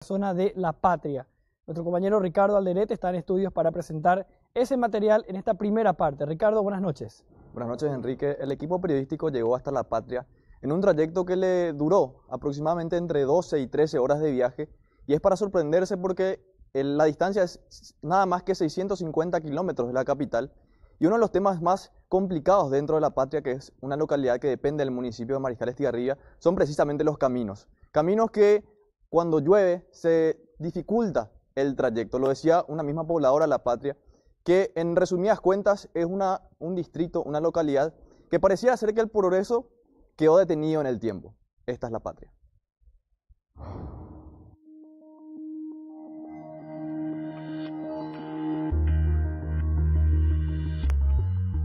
Zona de La Patria. Nuestro compañero Ricardo Alderete está en estudios para presentar ese material en esta primera parte. Ricardo, buenas noches. Buenas noches, Enrique. El equipo periodístico llegó hasta La Patria en un trayecto que le duró aproximadamente entre 12 y 13 horas de viaje, y es para sorprenderse porque la distancia es nada más que 650 kilómetros de la capital, y uno de los temas más complicados dentro de La Patria, que es una localidad que depende del municipio de Mariscal Estigarribia, son precisamente los caminos. Caminos que cuando llueve se dificulta el trayecto. Lo decía una misma pobladora de La Patria, que en resumidas cuentas es un distrito, una localidad que parecía ser que el progreso quedó detenido en el tiempo. Esta es La Patria.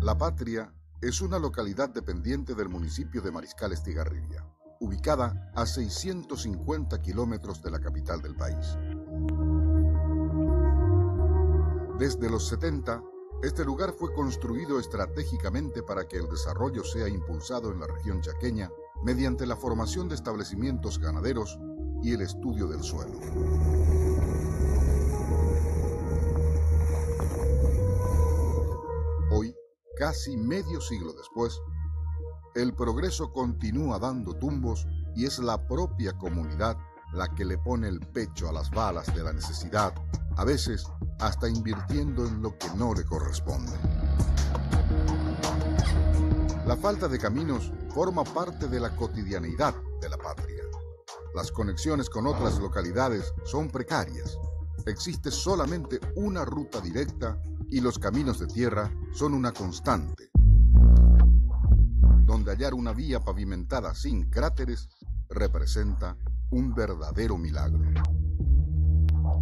La Patria es una localidad dependiente del municipio de Mariscal Estigarribia, ubicada a 650 kilómetros de la capital del país. Desde los 70, este lugar fue construido estratégicamente para que el desarrollo sea impulsado en la región chaqueña mediante la formación de establecimientos ganaderos y el estudio del suelo. Hoy, casi medio siglo después, el progreso continúa dando tumbos y es la propia comunidad la que le pone el pecho a las balas de la necesidad, a veces hasta invirtiendo en lo que no le corresponde. La falta de caminos forma parte de la cotidianeidad de La Patria. Las conexiones con otras localidades son precarias. Existe solamente una ruta directa y los caminos de tierra son una constante, donde hallar una vía pavimentada sin cráteres representa un verdadero milagro.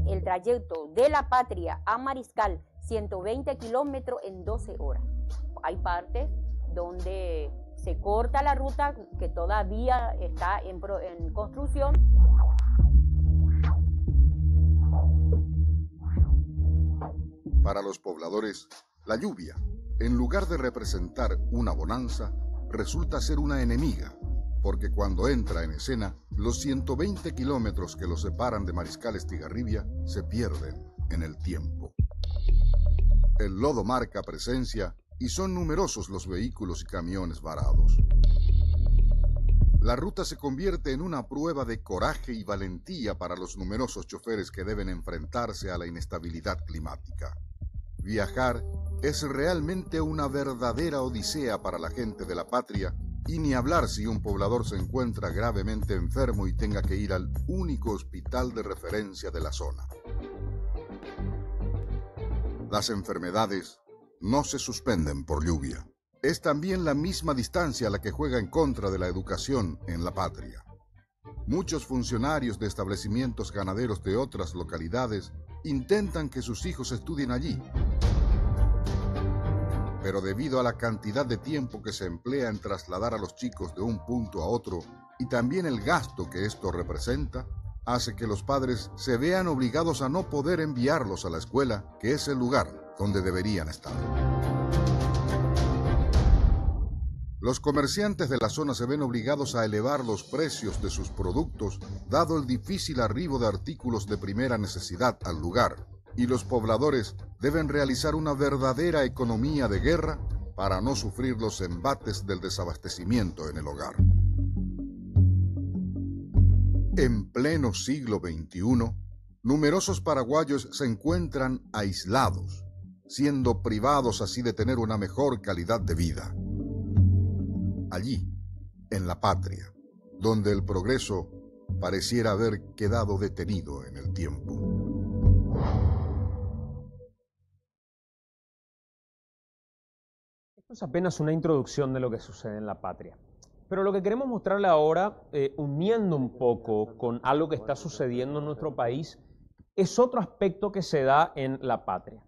El trayecto de La Patria a Mariscal, 120 kilómetros en 12 horas. Hay partes donde se corta la ruta que todavía está en construcción. Para los pobladores, la lluvia, en lugar de representar una bonanza, resulta ser una enemiga, porque cuando entra en escena, los 120 kilómetros que los separan de Mariscal Estigarribia se pierden en el tiempo. El lodo marca presencia y son numerosos los vehículos y camiones varados. La ruta se convierte en una prueba de coraje y valentía para los numerosos choferes que deben enfrentarse a la inestabilidad climática. Viajar es realmente una verdadera odisea para la gente de La Patria, y ni hablar si un poblador se encuentra gravemente enfermo y tenga que ir al único hospital de referencia de la zona. Las enfermedades no se suspenden por lluvia. Es también la misma distancia la que juega en contra de la educación en La Patria. Muchos funcionarios de establecimientos ganaderos de otras localidades intentan que sus hijos estudien allí, pero debido a la cantidad de tiempo que se emplea en trasladar a los chicos de un punto a otro y también el gasto que esto representa, hace que los padres se vean obligados a no poder enviarlos a la escuela, que es el lugar donde deberían estar. Los comerciantes de la zona se ven obligados a elevar los precios de sus productos, dado el difícil arribo de artículos de primera necesidad al lugar, y los pobladores deben realizar una verdadera economía de guerra para no sufrir los embates del desabastecimiento en el hogar. En pleno siglo XXI, numerosos paraguayos se encuentran aislados, siendo privados así de tener una mejor calidad de vida. Allí, en La Patria, donde el progreso pareciera haber quedado detenido en el tiempo. Esto es apenas una introducción de lo que sucede en La Patria. Pero lo que queremos mostrarle ahora, uniendo un poco con algo que está sucediendo en nuestro país, es otro aspecto que se da en La Patria.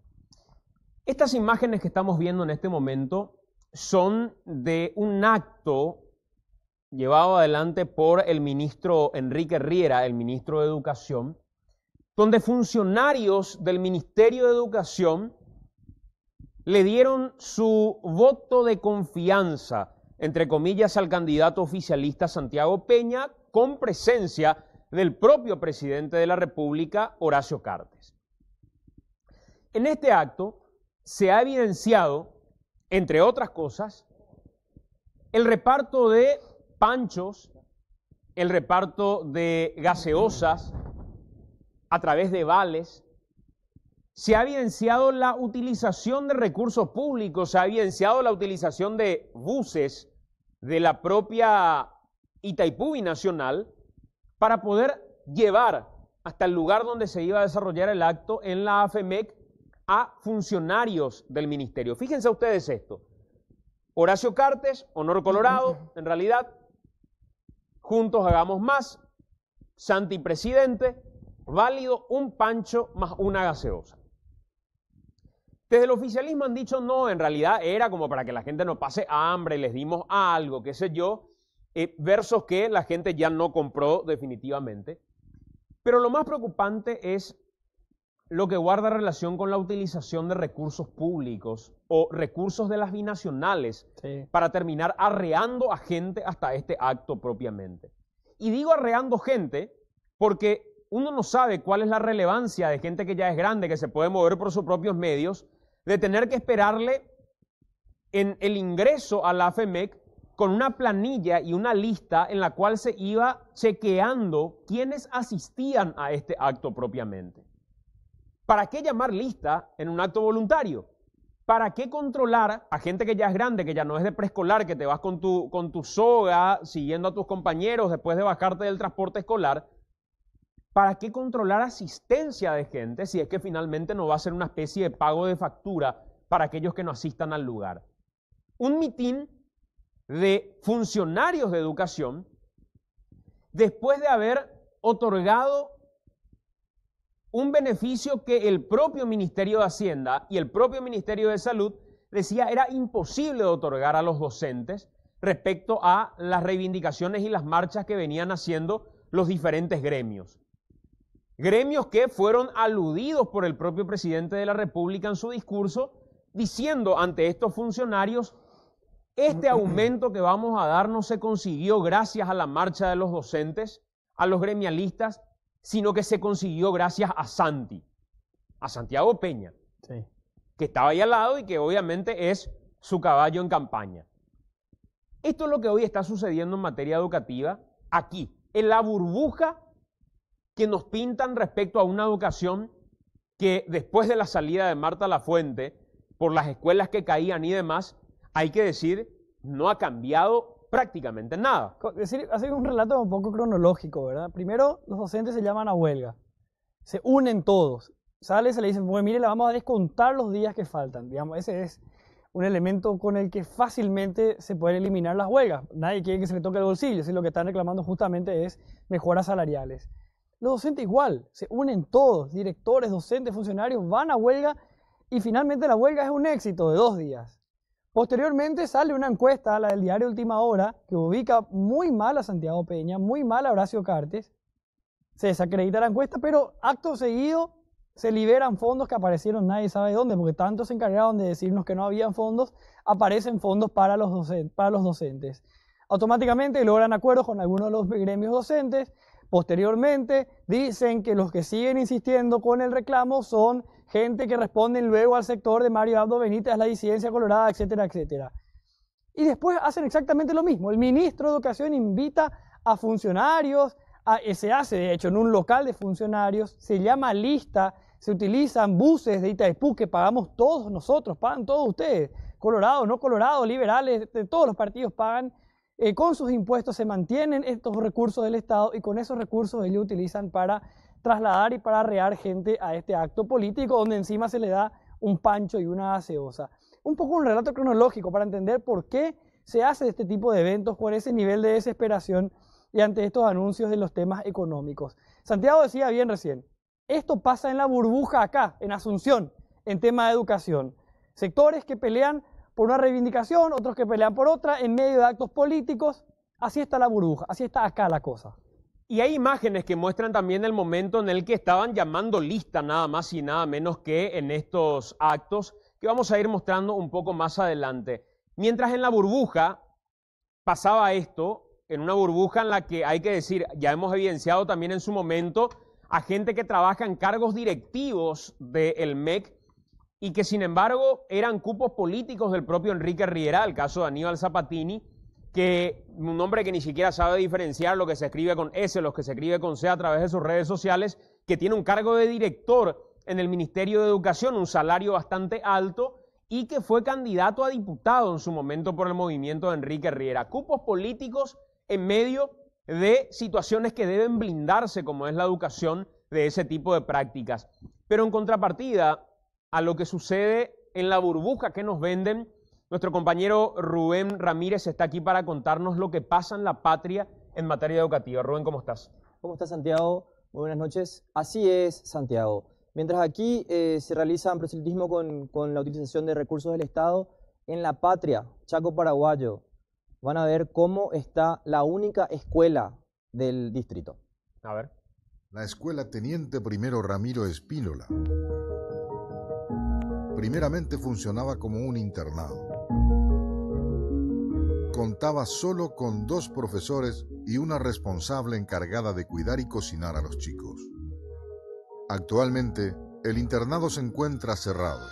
Estas imágenes que estamos viendo en este momento son de un acto llevado adelante por el ministro Enrique Riera, el ministro de Educación, donde funcionarios del Ministerio de Educación le dieron su voto de confianza, entre comillas, al candidato oficialista Santiago Peña, con presencia del propio presidente de la República, Horacio Cartes. En este acto se ha evidenciado, entre otras cosas, el reparto de panchos, el reparto de gaseosas a través de vales. Se ha evidenciado la utilización de recursos públicos, se ha evidenciado la utilización de buses de la propia Itaipú Binacional para poder llevar hasta el lugar donde se iba a desarrollar el acto en la AFEMEC a funcionarios del ministerio. Fíjense ustedes esto. Horacio Cartes, Honor Colorado, en realidad, Juntos Hagamos Más, Santi Presidente, válido un pancho más una gaseosa. Desde el oficialismo han dicho no, en realidad era como para que la gente no pase hambre, les dimos algo, qué sé yo, versus que la gente ya no compró definitivamente. Pero lo más preocupante es lo que guarda relación con la utilización de recursos públicos o recursos de las binacionales para terminar arreando a gente hasta este acto propiamente. Y digo arreando gente porque uno no sabe cuál es la relevancia de gente que ya es grande, que se puede mover por sus propios medios, de tener que esperarle en el ingreso a la AFEMEC con una planilla y una lista en la cual se iba chequeando quiénes asistían a este acto propiamente. ¿Para qué llamar lista en un acto voluntario? ¿Para qué controlar a gente que ya es grande, que ya no es de preescolar, que te vas con tu soga siguiendo a tus compañeros después de bajarte del transporte escolar? ¿Para qué controlar asistencia de gente si es que finalmente no va a ser una especie de pago de factura para aquellos que no asistan al lugar? Un mitin de funcionarios de educación, después de haber otorgado un beneficio que el propio Ministerio de Hacienda y el propio Ministerio de Salud decía era imposible de otorgar a los docentes respecto a las reivindicaciones y las marchas que venían haciendo los diferentes gremios. Gremios que fueron aludidos por el propio presidente de la República en su discurso, diciendo ante estos funcionarios: este aumento que vamos a dar no se consiguió gracias a la marcha de los docentes, a los gremialistas, sino que se consiguió gracias a Santi, a Santiago Peña, que estaba ahí al lado y que obviamente es su caballo en campaña. Esto es lo que hoy está sucediendo en materia educativa aquí, en la burbuja que nos pintan respecto a una educación que después de la salida de Marta Lafuente, por las escuelas que caían y demás, hay que decir, no ha cambiado prácticamente nada. Hacer un relato un poco cronológico, ¿verdad? Primero, los docentes se llaman a huelga. Se unen todos. Se le dicen, bueno, mire, le vamos a descontar los días que faltan. Digamos, ese es un elemento con el que fácilmente se pueden eliminar las huelgas. Nadie quiere que se le toque el bolsillo. Lo que están reclamando justamente es mejoras salariales. Los docentes igual, se unen todos, directores, docentes, funcionarios, van a huelga y finalmente la huelga es un éxito de 2 días. Posteriormente sale una encuesta, la del diario Última Hora, que ubica muy mal a Santiago Peña, muy mal a Horacio Cartes. Se desacredita la encuesta, pero acto seguido se liberan fondos que aparecieron nadie sabe dónde, porque tanto se encargaron de decirnos que no habían fondos, aparecen fondos para los docentes. Automáticamente logran acuerdos con algunos de los gremios docentes. Posteriormente dicen que los que siguen insistiendo con el reclamo son gente que responden luego al sector de Mario Abdo Benítez, la disidencia colorada, etcétera, etcétera. Y después hacen exactamente lo mismo. El ministro de Educación invita a funcionarios, se hace de hecho en un local de funcionarios, se llama lista, se utilizan buses de Itaipú que pagamos todos nosotros, pagan todos ustedes, Colorado, no Colorado, liberales, de todos los partidos pagan. Con sus impuestos se mantienen estos recursos del Estado y con esos recursos ellos utilizan para trasladar y para arrear gente a este acto político donde encima se le da un pancho y una gaseosa. Un poco un relato cronológico para entender por qué se hace este tipo de eventos con ese nivel de desesperación y ante estos anuncios de los temas económicos. Santiago decía bien recién, esto pasa en la burbuja acá, en Asunción, en tema de educación. Sectores que pelean por una reivindicación, otros que pelean por otra, en medio de actos políticos. Así está la burbuja, así está acá la cosa. Y hay imágenes que muestran también el momento en el que estaban llamando lista nada más y nada menos que en estos actos, que vamos a ir mostrando un poco más adelante. Mientras en la burbuja pasaba esto, en una burbuja en la que hay que decir, ya hemos evidenciado también en su momento a gente que trabaja en cargos directivos del MEC y que sin embargo eran cupos políticos del propio Enrique Riera, el caso de Aníbal Zapatini, que un hombre que ni siquiera sabe diferenciar lo que se escribe con S, lo que se escribe con C a través de sus redes sociales, que tiene un cargo de director en el Ministerio de Educación, un salario bastante alto, y que fue candidato a diputado en su momento por el movimiento de Enrique Riera. Cupos políticos en medio de situaciones que deben blindarse, como es la educación, de ese tipo de prácticas. Pero en contrapartida a lo que sucede en la burbuja que nos venden, nuestro compañero Rubén Ramírez está aquí para contarnos lo que pasa en la patria en materia educativa. Rubén, ¿cómo estás? ¿Cómo estás, Santiago? Muy buenas noches. Así es, Santiago. Mientras aquí se realiza proselitismo con la utilización de recursos del Estado, en la patria, Chaco paraguayo, van a ver cómo está la única escuela del distrito. A ver. La escuela Teniente Primero Ramiro Espínola. Primeramente funcionaba como un internado. Contaba solo con 2 profesores y una responsable encargada de cuidar y cocinar a los chicos. Actualmente, el internado se encuentra cerrado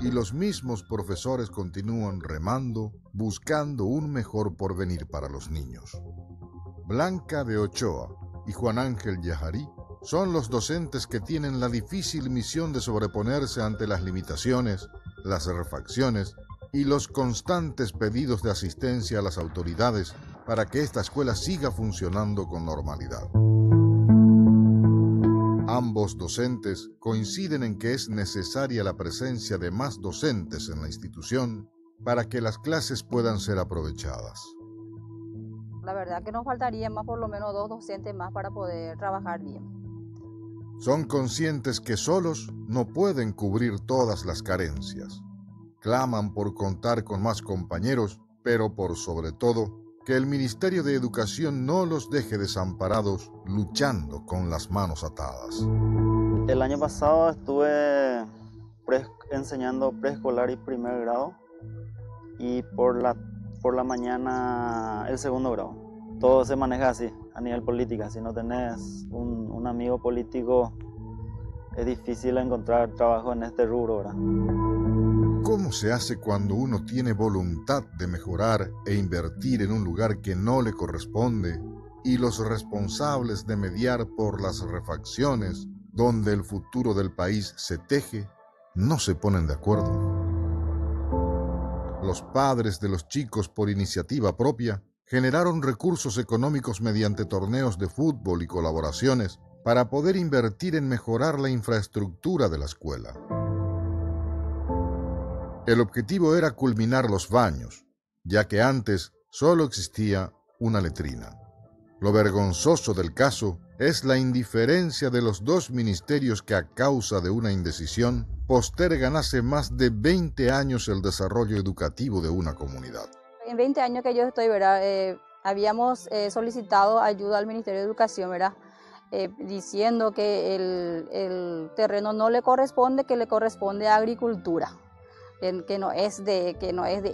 y los mismos profesores continúan remando, buscando un mejor porvenir para los niños. Blanca de Ochoa y Juan Ángel Yajarí son los docentes que tienen la difícil misión de sobreponerse ante las limitaciones, las refacciones y los constantes pedidos de asistencia a las autoridades para que esta escuela siga funcionando con normalidad. Ambos docentes coinciden en que es necesaria la presencia de más docentes en la institución para que las clases puedan ser aprovechadas. La verdad que nos faltaría más, por lo menos 2 docentes más para poder trabajar bien. Son conscientes que solos no pueden cubrir todas las carencias. Claman por contar con más compañeros, pero por sobre todo, que el Ministerio de Educación no los deje desamparados luchando con las manos atadas. El año pasado estuve enseñando preescolar y primer grado y por la mañana el segundo grado. Todo se maneja así, a nivel política. Si no tenés un amigo político, es difícil encontrar trabajo en este rubro, ¿verdad? ¿Cómo se hace cuando uno tiene voluntad de mejorar e invertir en un lugar que no le corresponde y los responsables de mediar por las refacciones donde el futuro del país se teje no se ponen de acuerdo? Los padres de los chicos, por iniciativa propia, generaron recursos económicos mediante torneos de fútbol y colaboraciones para poder invertir en mejorar la infraestructura de la escuela. El objetivo era culminar los baños, ya que antes solo existía una letrina. Lo vergonzoso del caso es la indiferencia de los 2 ministerios que, a causa de una indecisión, postergan hace más de 20 años el desarrollo educativo de una comunidad. En 20 años que yo estoy, ¿verdad? Habíamos solicitado ayuda al Ministerio de Educación, ¿verdad? Diciendo que el terreno no le corresponde, que le corresponde a Agricultura. Que no es de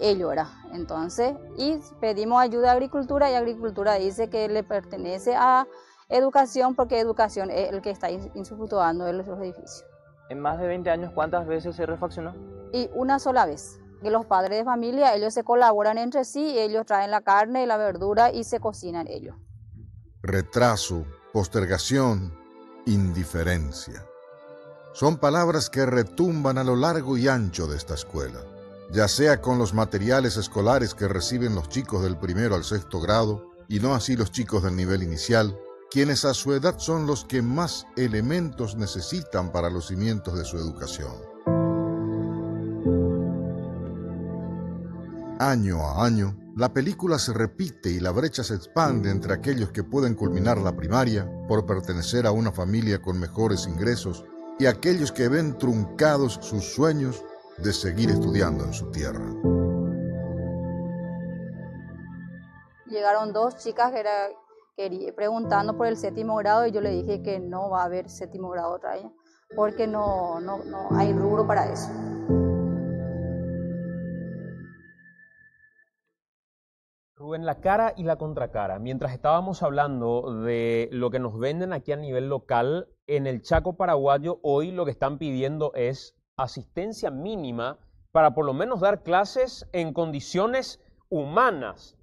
ello, ¿verdad? Entonces, y pedimos ayuda a Agricultura y Agricultura dice que le pertenece a Educación porque Educación es el que está usufructuando de los edificios. En más de 20 años, ¿cuántas veces se refaccionó? Y una sola vez. Que los padres de familia, ellos se colaboran entre sí, ellos traen la carne y la verdura y se cocinan ellos. Retraso, postergación, indiferencia. Son palabras que retumban a lo largo y ancho de esta escuela, ya sea con los materiales escolares que reciben los chicos del primero al sexto grado, y no así los chicos del nivel inicial, quienes a su edad son los que más elementos necesitan para los cimientos de su educación. Año a año, la película se repite y la brecha se expande entre aquellos que pueden culminar la primaria por pertenecer a una familia con mejores ingresos y aquellos que ven truncados sus sueños de seguir estudiando en su tierra. Llegaron 2 chicas preguntando por el 7º grado y yo le dije que no va a haber 7º grado otra vez porque no hay rubro para eso. Rubén, la cara y la contracara. Mientras estábamos hablando de lo que nos venden aquí a nivel local, en el Chaco paraguayo hoy lo que están pidiendo es asistencia mínima para por lo menos dar clases en condiciones humanas.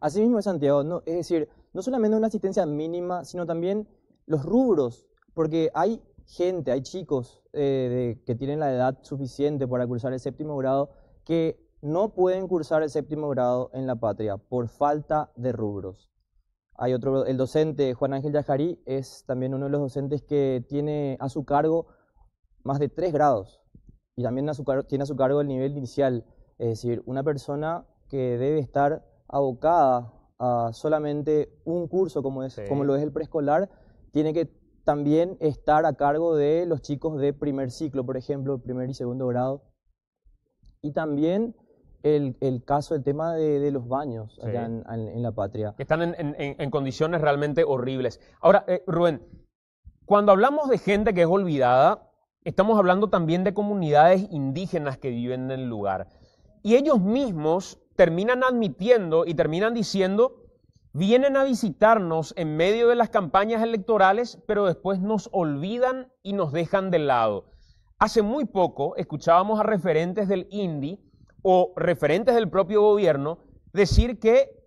Así mismo es, Santiago, ¿no? Es decir, no solamente una asistencia mínima, sino también los rubros, porque hay gente, hay chicos que tienen la edad suficiente para cursar el séptimo grado que no pueden cursar el séptimo grado en la patria por falta de rubros. Hay otro, el docente Juan Ángel Yajarí es también uno de los docentes que tiene a su cargo más de 3 grados y también tiene a su cargo el nivel inicial, es decir, una persona que debe estar abocada a solamente un curso como lo es el preescolar, tiene que también estar a cargo de los chicos de primer ciclo, por ejemplo, primer y segundo grado. Y también el caso, el tema de los baños allá en la patria. Que están en condiciones realmente horribles. Ahora, Rubén, cuando hablamos de gente que es olvidada, estamos hablando también de comunidades indígenas que viven en el lugar. Y ellos mismos terminan admitiendo y terminan diciendo, vienen a visitarnos en medio de las campañas electorales, pero después nos olvidan y nos dejan de lado. Hace muy poco escuchábamos a referentes del INDI o referentes del propio gobierno decir que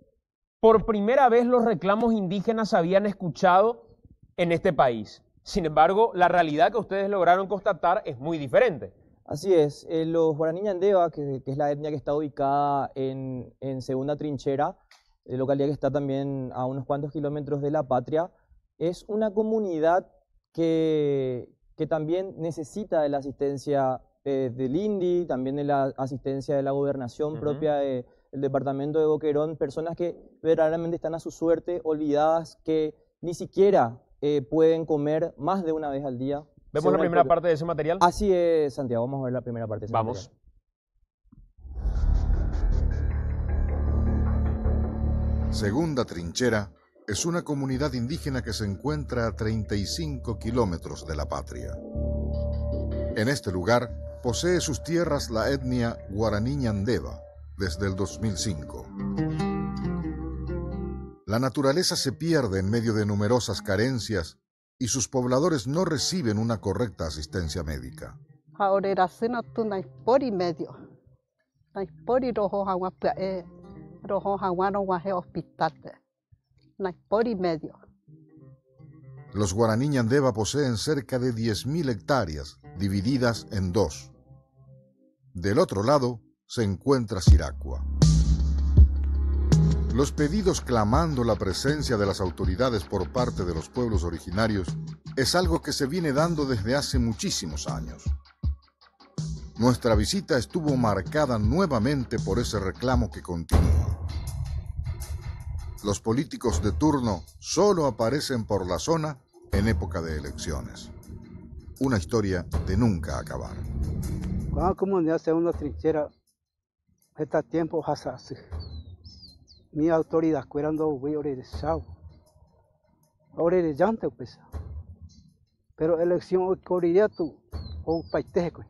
por primera vez los reclamos indígenas se habían escuchado en este país. Sin embargo, la realidad que ustedes lograron constatar es muy diferente. Así es, los guaraní ñandeva, que es la etnia que está ubicada en Segunda Trinchera, localidad que está también a unos cuantos kilómetros de la patria, es una comunidad que también necesita de la asistencia del INDI, también de la asistencia de la gobernación propia del departamento de Boquerón, personas que verdaderamente están a su suerte, olvidadas, que ni siquiera pueden comer más de una vez al día. ¿Vemos la primera parte de ese material? Así es, Santiago, vamos a ver la primera parte de ese material. Segunda Trinchera es una comunidad indígena que se encuentra a 35 kilómetros de la patria. En este lugar posee sus tierras la etnia guaraní ñandeva desde el 2005. La naturaleza se pierde en medio de numerosas carencias y sus pobladores no reciben una correcta asistencia médica. Los guaraní ñandeva poseen cerca de 10.000 hectáreas divididas en 2. Del otro lado se encuentra Siracua. Los pedidos clamando la presencia de las autoridades por parte de los pueblos originarios es algo que se viene dando desde hace muchísimos años. Nuestra visita estuvo marcada nuevamente por ese reclamo que continúa. Los políticos de turno solo aparecen por la zona en época de elecciones. Una historia de nunca acabar. Cuando la comunidad Segunda Trinchera, este tiempo hace mi autoridad cuidando de chao, ahora de llante pues, pero elección corría tu o paitejo.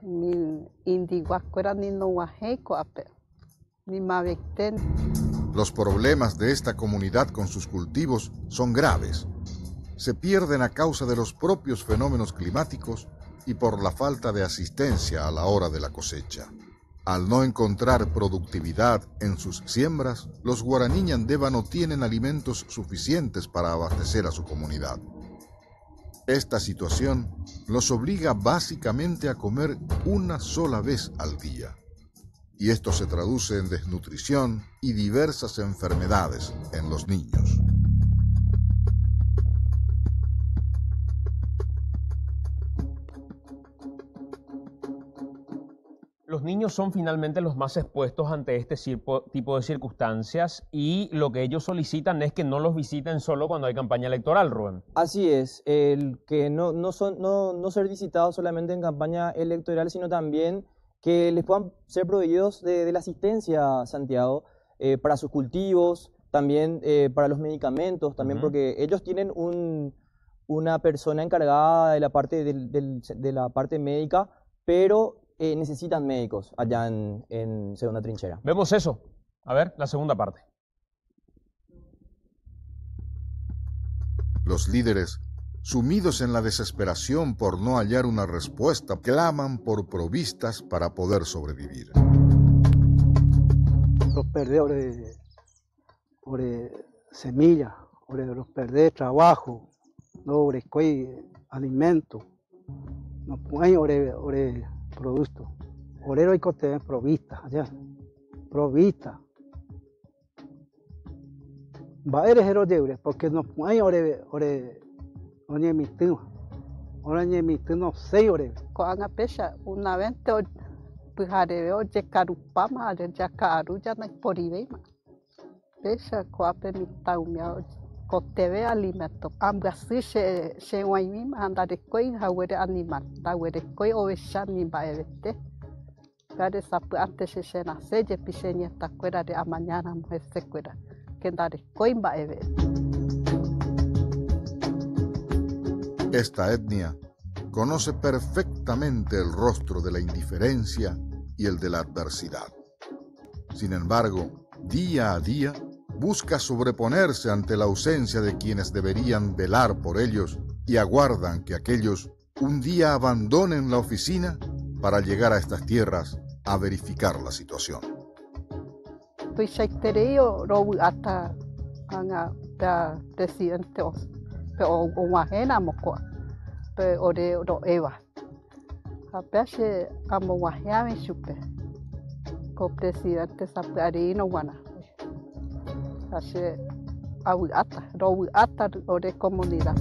Ni indiguacuera ni no guajeco ape, ni mavecten. Los problemas de esta comunidad con sus cultivos son graves. Se pierden a causa de los propios fenómenos climáticos y por la falta de asistencia a la hora de la cosecha. Al no encontrar productividad en sus siembras, los guaraní ñandeva no tienen alimentos suficientes para abastecer a su comunidad. Esta situación los obliga básicamente a comer una sola vez al día. Y esto se traduce en desnutrición y diversas enfermedades en los niños. Los niños son finalmente los más expuestos ante este tipo de circunstancias y lo que ellos solicitan es que no los visiten solo cuando hay campaña electoral, Rubén. Así es, el que no ser visitados solamente en campaña electoral, sino también que les puedan ser proveídos de la asistencia, Santiago, para sus cultivos, también para los medicamentos, también porque ellos tienen una persona encargada de la parte, de la parte médica, pero necesitan médicos allá en Segunda Trinchera. Vemos eso. A ver, la segunda parte. Los líderes, sumidos en la desesperación por no hallar una respuesta, claman por provistas para poder sobrevivir. Los perdedores por semillas, los perdedores trabajo, no alimento, no pueden productos. Orero hay que tener provistas, provista. Va a eres deure porque no pueden ore no sei ore. Con a pesha una vez pues haré oye carupama ya carulla no por ibeima. Pesha coape mi taumia coteve alimento. Ambasi se guaymima andar coi hawere animal. Hawere coi ovesha ni baevete. Gare sapu antes se nace je piseña esta cuera de a mañana mujer se cuera. Que andar coi baeve. Esta etnia conoce perfectamente el rostro de la indiferencia y el de la adversidad. Sin embargo, día a día, busca sobreponerse ante la ausencia de quienes deberían velar por ellos y aguardan que aquellos un día abandonen la oficina para llegar a estas tierras a verificar la situación. Pues seiterio robu hasta anga presidente o guajena mocoa pe ore ro eva apese amo guajea me supe co presidente saparino guana hace abuata robu hasta ore comunidad.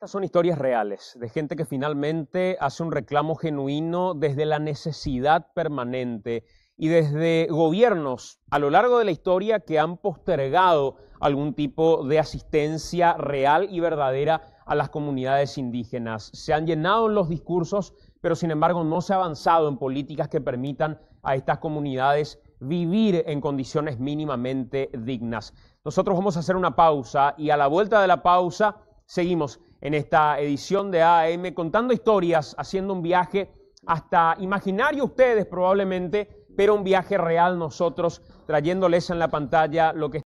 Estas son historias reales de gente que finalmente hace un reclamo genuino desde la necesidad permanente y desde gobiernos a lo largo de la historia que han postergado algún tipo de asistencia real y verdadera a las comunidades indígenas. Se han llenado los discursos, pero sin embargo no se ha avanzado en políticas que permitan a estas comunidades vivir en condiciones mínimamente dignas. Nosotros vamos a hacer una pausa y a la vuelta de la pausa seguimos en esta edición de AM contando historias, haciendo un viaje hasta imaginario ustedes probablemente, pero un viaje real nosotros, trayéndoles en la pantalla lo que